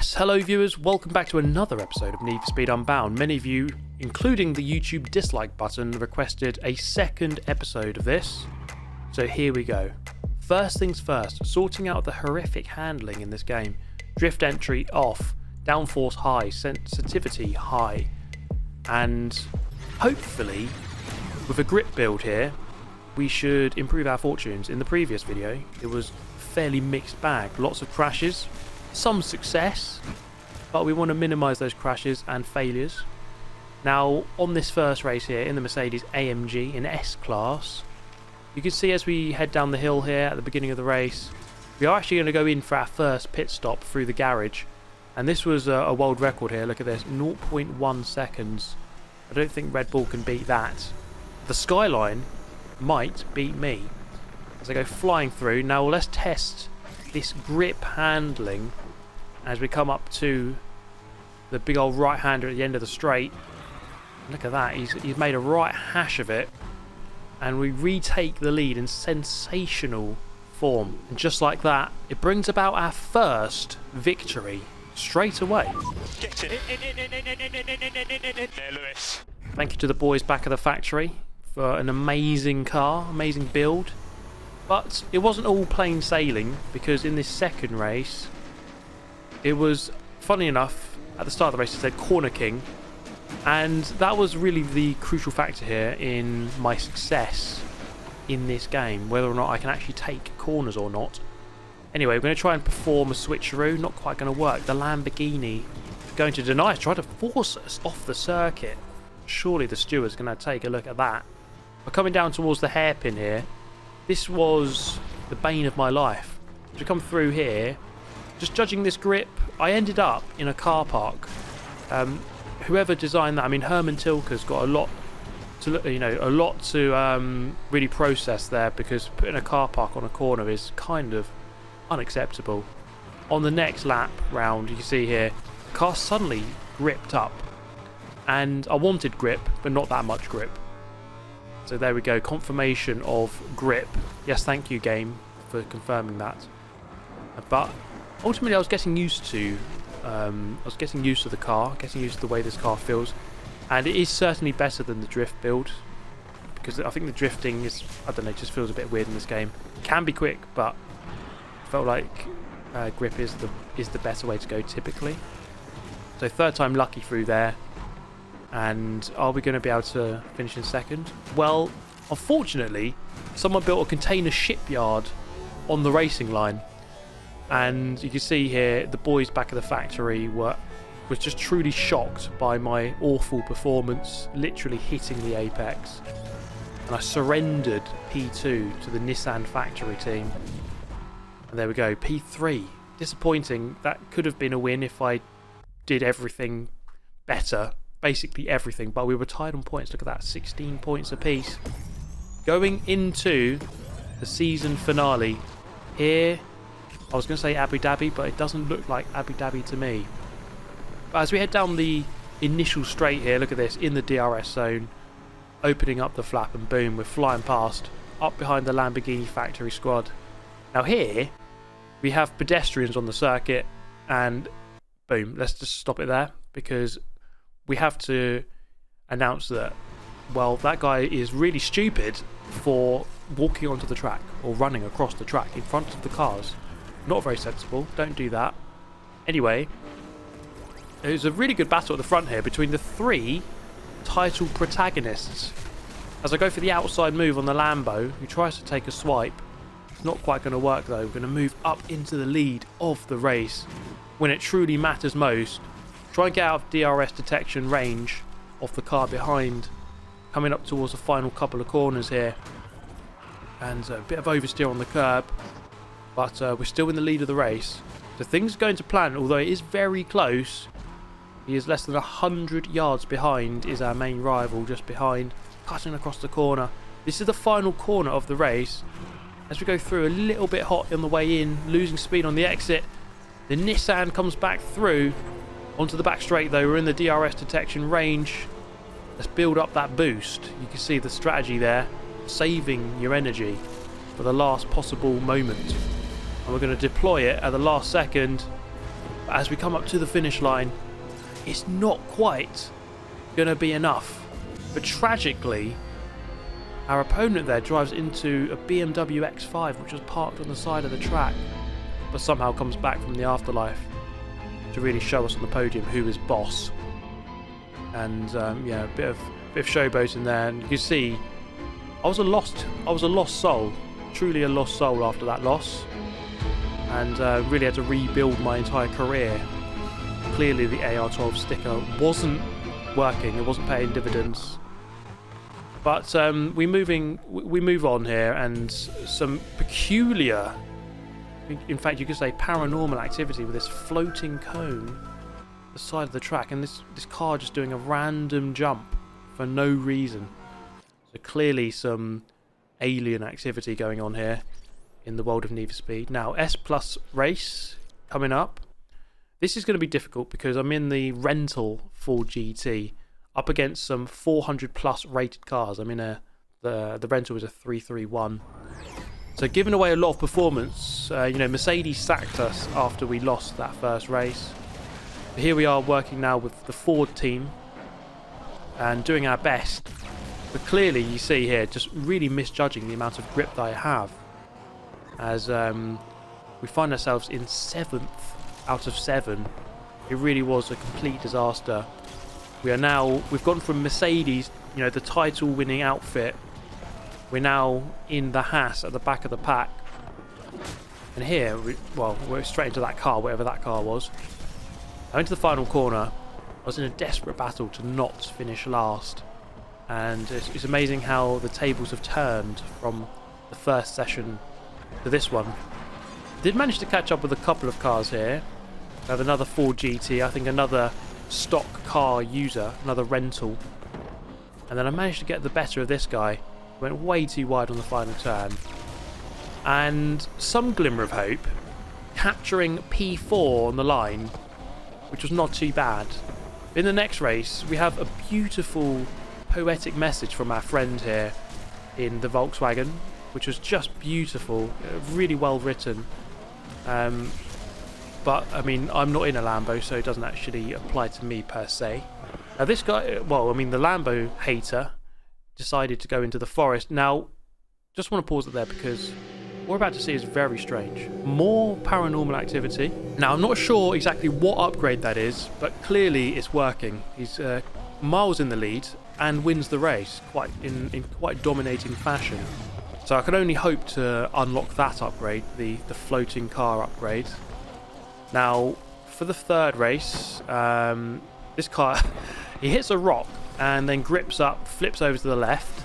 Yes, hello viewers, welcome back to another episode of Need for Speed Unbound. Many of you, including the YouTube dislike button, requested a second episode of this. So here we go. First things first, sorting out the horrific handling in this game. Drift entry off, downforce high, sensitivity high, and hopefully with a grip build here, we should improve our fortunes. In the previous video, it was a fairly mixed bag. Lots of crashes, some success, but we want to minimize those crashes and failures. Now, on this first race here in the Mercedes AMG in S-Class, you can see as we head down the hill here at the beginning of the race, we are actually going to go in for our first pit stop through the garage. And this was a world record here. Look at this, 0.1 seconds. I don't think Red Bull can beat that. The Skyline might beat me as I go flying through. Now let's test this grip handling as we come up to the big old right-hander at the end of the straight. Look at that, he's made a right hash of it, and we retake the lead in sensational form. And just like that, it brings about our first victory straight away. Get it. There, Lewis. Thank you to the boys back at the factory for an amazing car, amazing build. But it wasn't all plain sailing, because in this second race, it was, funny enough, at the start of the race it said Corner King, and that was really the crucial factor here in my success in this game, whether or not I can actually take corners or not. Anyway, we're going to try and perform a switcheroo, not quite going to work. The Lamborghini is going to deny us, try to force us off the circuit. Surely the steward's going to take a look at that. We're coming down towards the hairpin here. This was the bane of my life. As we come through here, just judging this grip, I ended up in a car park. Whoever designed that, I mean, Herman Tilke's got a lot to really process there, because putting a car park on a corner is kind of unacceptable. On the next lap round, you can see here, the car suddenly gripped up, and I wanted grip, but not that much grip. So there we go, confirmation of grip. Yes, thank you game for confirming that. But ultimately I was getting used to the car, getting used to the way this car feels, and it is certainly better than the drift build, because I think the drifting is, I don't know, it just feels a bit weird in this game. It can be quick, but I felt like grip is the better way to go typically. So third time lucky through there. And are we going to be able to finish in second? Well, unfortunately, someone built a container shipyard on the racing line. And you can see here, the boys back at the factory was just truly shocked by my awful performance, literally hitting the apex. And I surrendered P2 to the Nissan factory team. And there we go, P3. Disappointing. That could have been a win if I did everything better. Basically everything, but we were tied on points. Look at that, 16 points apiece. Going into the season finale here, I was going to say Abu Dhabi, but it doesn't look like Abu Dhabi to me. But as we head down the initial straight here, look at this, in the DRS zone, opening up the flap, and boom, we're flying past, up behind the Lamborghini factory squad. Now here, we have pedestrians on the circuit, and boom, let's just stop it there, because we have to announce that, well, that guy is really stupid for walking onto the track or running across the track in front of the cars. Not very sensible. Don't do that. Anyway, it was a really good battle at the front here between the three title protagonists. As I go for the outside move on the Lambo, who tries to take a swipe. It's not quite going to work though. We're going to move up into the lead of the race when it truly matters most. Try and get out of DRS detection range of the car behind, coming up towards the final couple of corners here. And a bit of oversteer on the curb, but we're still in the lead of the race. So things are going to plan, although it is very close. He is less than 100 yards behind, is our main rival, just behind, cutting across the corner. This is the final corner of the race. As we go through, a little bit hot on the way in, losing speed on the exit. The Nissan comes back through. Onto the back straight though, we're in the DRS detection range. Let's build up that boost. You can see the strategy there, saving your energy for the last possible moment. And we're going to deploy it at the last second. But as we come up to the finish line, it's not quite going to be enough. But tragically, our opponent there drives into a BMW X5 which was parked on the side of the track, but somehow comes back from the afterlife to really show us on the podium who is boss. And yeah, a bit of showboating there, and you can see I was a lost soul, truly a lost soul after that loss, and really had to rebuild my entire career. Clearly the AR-12 sticker wasn't working, it wasn't paying dividends. But we move on here, and some peculiar, in fact you could say paranormal activity with this floating cone the side of the track, and this car just doing a random jump for no reason. So clearly some alien activity going on here in the world of Need for Speed. Now S Plus race coming up. This is going to be difficult because I'm in the rental Ford GT up against some 400 plus rated cars. I'm in the rental is a 331. So giving away a lot of performance. You know, Mercedes sacked us after we lost that first race. Here we are working now with the Ford team and doing our best, but clearly you see here just really misjudging the amount of grip that I have, as we find ourselves in 7th out of 7. It really was a complete disaster. We've gone from Mercedes, you know, the title winning outfit, we're now in the Haas at the back of the pack, and here we're straight into that car, whatever that car was. I went to the final corner. I was in a desperate battle to not finish last, and it's amazing how the tables have turned from the first session to this one. Did manage to catch up with a couple of cars here. I have another Ford GT, I think another stock car user, another rental, and then I managed to get the better of this guy. Went way too wide on the final turn, and some glimmer of hope, capturing P4 on the line, which was not too bad. In the next race, we have a beautiful poetic message from our friend here in the Volkswagen, which was just beautiful, really well written. But I mean, I'm not in a Lambo, so it doesn't actually apply to me per se. Now this guy, well, I mean, the Lambo hater decided to go into the forest. Now, just want to pause it there because what we're about to see is very strange. More paranormal activity. Now, I'm not sure exactly what upgrade that is, but clearly it's working. He's miles in the lead and wins the race in quite dominating fashion. So I can only hope to unlock that upgrade, the floating car upgrade. Now, for the third race, this car, he hits a rock and then grips up, flips over to the left.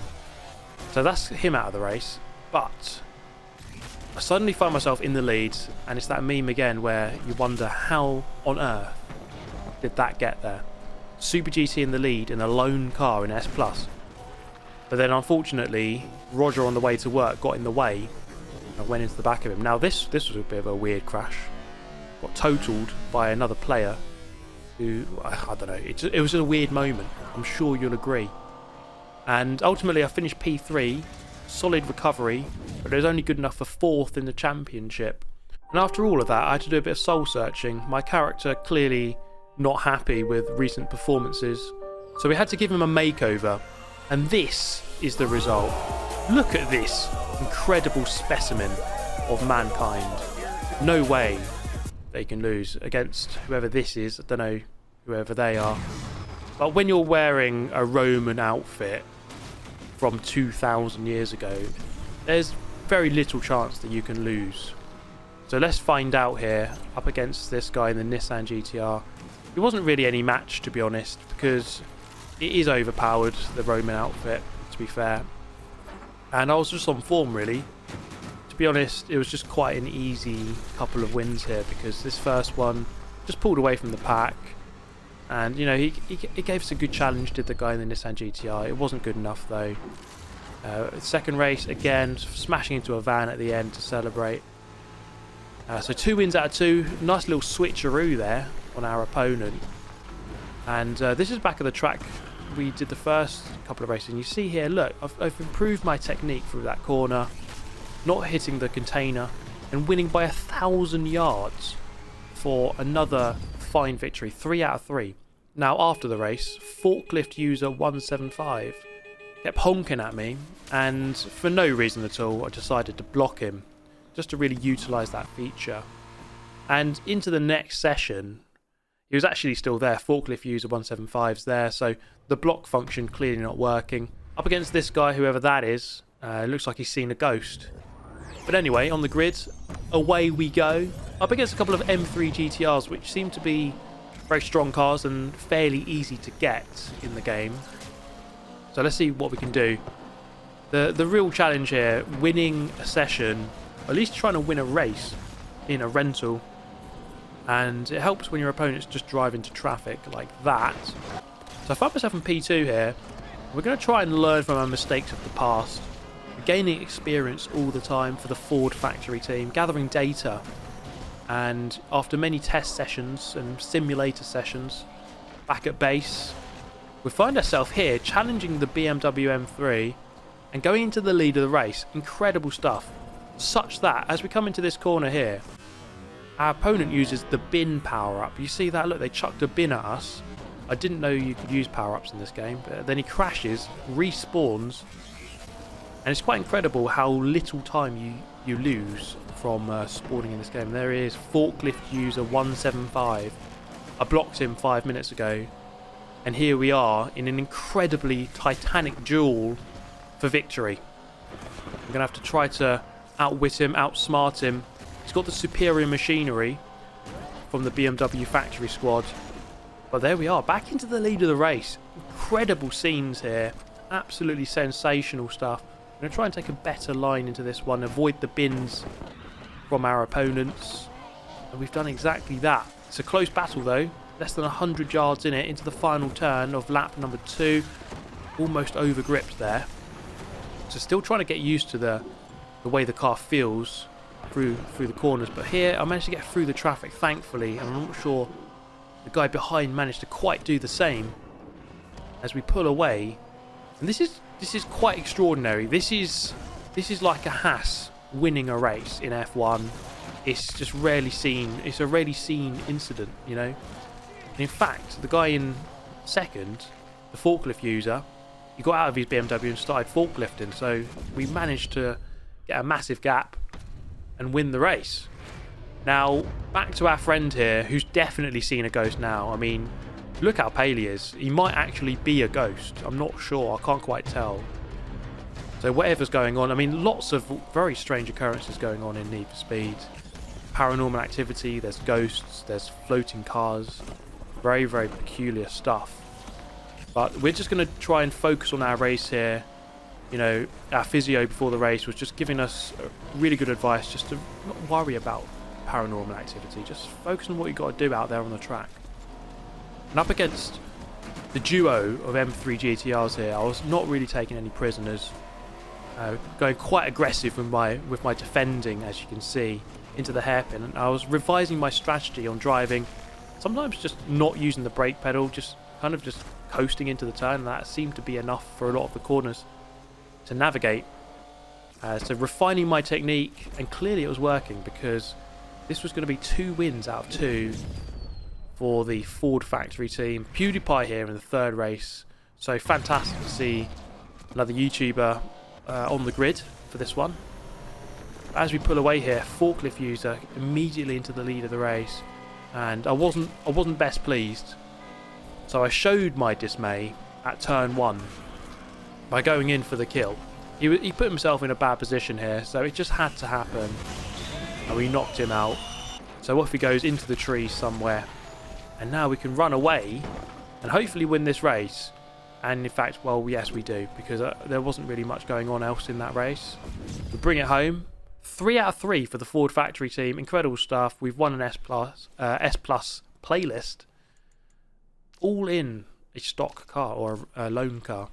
So that's him out of the race. But I suddenly find myself in the lead, and it's that meme again where you wonder how on earth did that get there. Super GT in the lead in a lone car in S+. But then unfortunately, Roger on the way to work got in the way and went into the back of him. Now this was a bit of a weird crash. Got totaled by another player who, I don't know, it was a weird moment. I'm sure you'll agree. And ultimately I finished P3, solid recovery, but it was only good enough for 4th in the championship. And after all of that, I had to do a bit of soul searching. My character clearly not happy with recent performances, so we had to give him a makeover. And this is the result. Look at this incredible specimen of mankind. No way they can lose against whoever this is. I don't know whoever they are. But when you're wearing a Roman outfit from 2,000 years ago, there's very little chance that you can lose. So let's find out here, up against this guy in the Nissan GTR. It wasn't really any match, to be honest, because it is overpowered, the Roman outfit, to be fair. And I was just on form, really. To be honest, it was just quite an easy couple of wins here, because this first one just pulled away from the pack. And, you know, he gave us a good challenge, did the guy in the Nissan GTR. It wasn't good enough, though. Second race, again, smashing into a van at the end to celebrate. So 2 wins out of 2. Nice little switcheroo there on our opponent. And this is back of the track. We did the first couple of races. And you see here, look, I've improved my technique through that corner. Not hitting the container. And winning by 1,000 yards. for another fine victory, 3 out of 3. Now, after the race, forklift user 175 kept honking at me, and for no reason at all, I decided to block him, just to really utilise that feature. And into the next session, he was actually still there. Forklift user 175's there, so the block function clearly not working. Up against this guy, whoever that is, looks like he's seen a ghost. But anyway, on the grid, away we go. Up against a couple of M3 GTRs, which seem to be very strong cars and fairly easy to get in the game. So let's see what we can do. The real challenge here, winning a session, or at least trying to win a race in a rental. And it helps when your opponents just drive into traffic like that. So I found myself in P2 here. We're going to try and learn from our mistakes of the past. We're gaining experience all the time for the Ford factory team, gathering data. And after many test sessions and simulator sessions back at base, we find ourselves here challenging the BMW M3 and going into the lead of the race. Incredible stuff. Such that as we come into this corner here, our opponent uses the bin power-up. You see that? Look, they chucked a bin at us. I didn't know you could use power-ups in this game, but then he crashes, respawns, and it's quite incredible how little time you lose from spawning in this game. There he is, forklift user 175. I blocked him 5 minutes ago, and here we are in an incredibly titanic duel for victory. I'm going to have to try to outwit him, outsmart him. He's got the superior machinery from the BMW factory squad. But there we are, back into the lead of the race. Incredible scenes here. Absolutely sensational stuff. I'm going to try and take a better line into this one. Avoid the bins from our opponents. And we've done exactly that. It's a close battle though. Less than 100 yards in it into the final turn of lap number 2. Almost over gripped there. So still trying to get used to the way the car feels through the corners. But here I managed to get through the traffic, thankfully. And I'm not sure the guy behind managed to quite do the same as we pull away. And this is quite extraordinary. This is like a Haas winning a race in F1. It's just rarely seen. It's a rarely seen incident, you know. And in fact, the guy in second, the forklift user, he got out of his BMW and started forklifting. So we managed to get a massive gap and win the race. Now, back to our friend here, who's definitely seen a ghost now. I mean, look how pale he is. He might actually be a ghost. I'm not sure. I can't quite tell. So whatever's going on, I mean, lots of very strange occurrences going on in Need for Speed. Paranormal activity, there's ghosts, there's floating cars. Very, very peculiar stuff. But we're just going to try and focus on our race here. You know, our physio before the race was just giving us really good advice just to not worry about paranormal activity. Just focus on what you got to do out there on the track. And up against the duo of M3 GTRs here, I was not really taking any prisoners. Going quite aggressive with my defending, as you can see, into the hairpin. And I was revising my strategy on driving. Sometimes just not using the brake pedal, just kind of just coasting into the turn. And that seemed to be enough for a lot of the corners to navigate. So refining my technique, and clearly it was working, because this was going to be 2 wins out of 2 for the Ford factory team. PewDiePie here in the 3rd race. So fantastic to see another YouTuber on the grid for this one. As we pull away here, forklift user immediately into the lead of the race, and I wasn't best pleased. So I showed my dismay at turn 1 by going in for the kill. He put himself in a bad position here, so it just had to happen. And we knocked him out. So off he goes into the trees somewhere. And now we can run away and hopefully win this race. And in fact, well, yes, we do, because there wasn't really much going on else in that race. We bring it home. 3 out of 3 for the Ford factory team. Incredible stuff. We've won an S Plus playlist. All in a stock car or a loan car.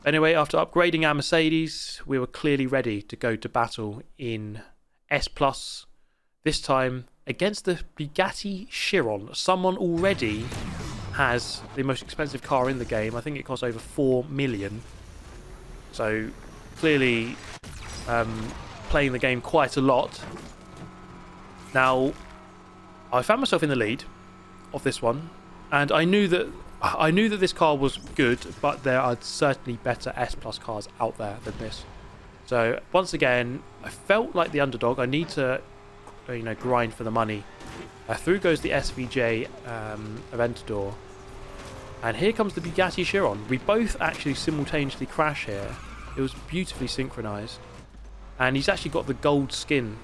Anyway, after upgrading our Mercedes, we were clearly ready to go to battle in S Plus. This time against the Bugatti Chiron. Someone already has the most expensive car in the game. I think it costs over 4 million. So clearly playing the game quite a lot. Now, I found myself in the lead of this one, and I knew that this car was good, but there are certainly better S Plus cars out there than this. So once again, I felt like the underdog. I need to, grind for the money. Through goes the SVJ Aventador, and here comes the Bugatti Chiron. We both actually simultaneously crash here. It was beautifully synchronized, and he's actually got the gold skin,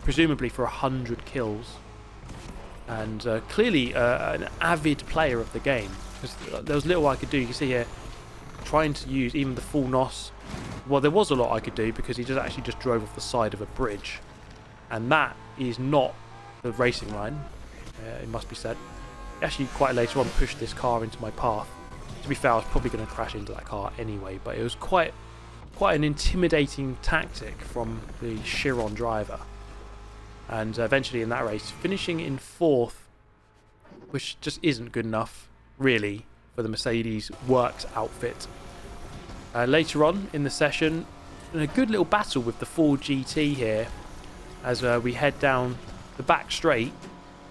presumably for 100 kills. And clearly an avid player of the game, because there was little I could do. You can see here, trying to use even the full NOS. Well, there was a lot I could do because he just drove off the side of a bridge, and that is not the racing line, it must be said. He actually quite later on pushed this car into my path. To be fair, I was probably going to crash into that car anyway, but it was quite an intimidating tactic from the Chiron driver. And eventually in that race, finishing in 4th, which just isn't good enough, really, for the Mercedes works outfit. Later on in the session, in a good little battle with the Ford GT here, as we head down the back straight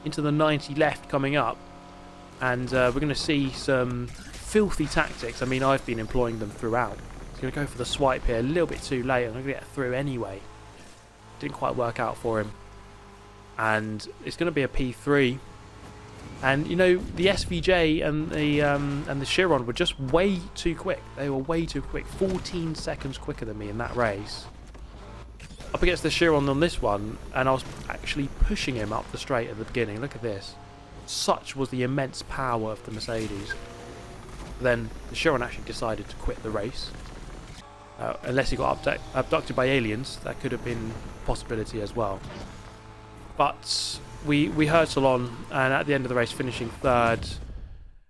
into the 90 left coming up, and we're going to see some filthy tactics. I mean, I've been employing them throughout. He's going to go for the swipe here a little bit too late. I'm going to get through anyway. Didn't quite work out for him. And it's going to be a P3. And the SVJ and the Chiron were just way too quick. They were way too quick. 14 seconds quicker than me in that race. Up against the Chiron on this one, and I was actually pushing him up the straight at the beginning. Look at this. Such was the immense power of the Mercedes. Then the Chiron actually decided to quit the race. Unless he got abducted by aliens, that could have been a possibility as well. But we hurtle on, and at the end of the race finishing 3rd.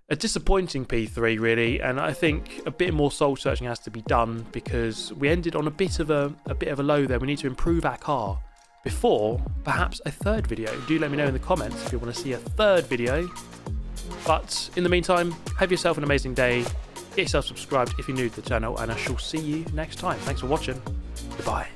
A disappointing P3 really, and I think a bit more soul searching has to be done, because we ended on a bit of a low there. We need to improve our car before perhaps a 3rd video. Do let me know in the comments if you want to see a 3rd video. But in the meantime, have yourself an amazing day. Get yourself subscribed if you're new to the channel, and I shall see you next time. Thanks for watching. Goodbye.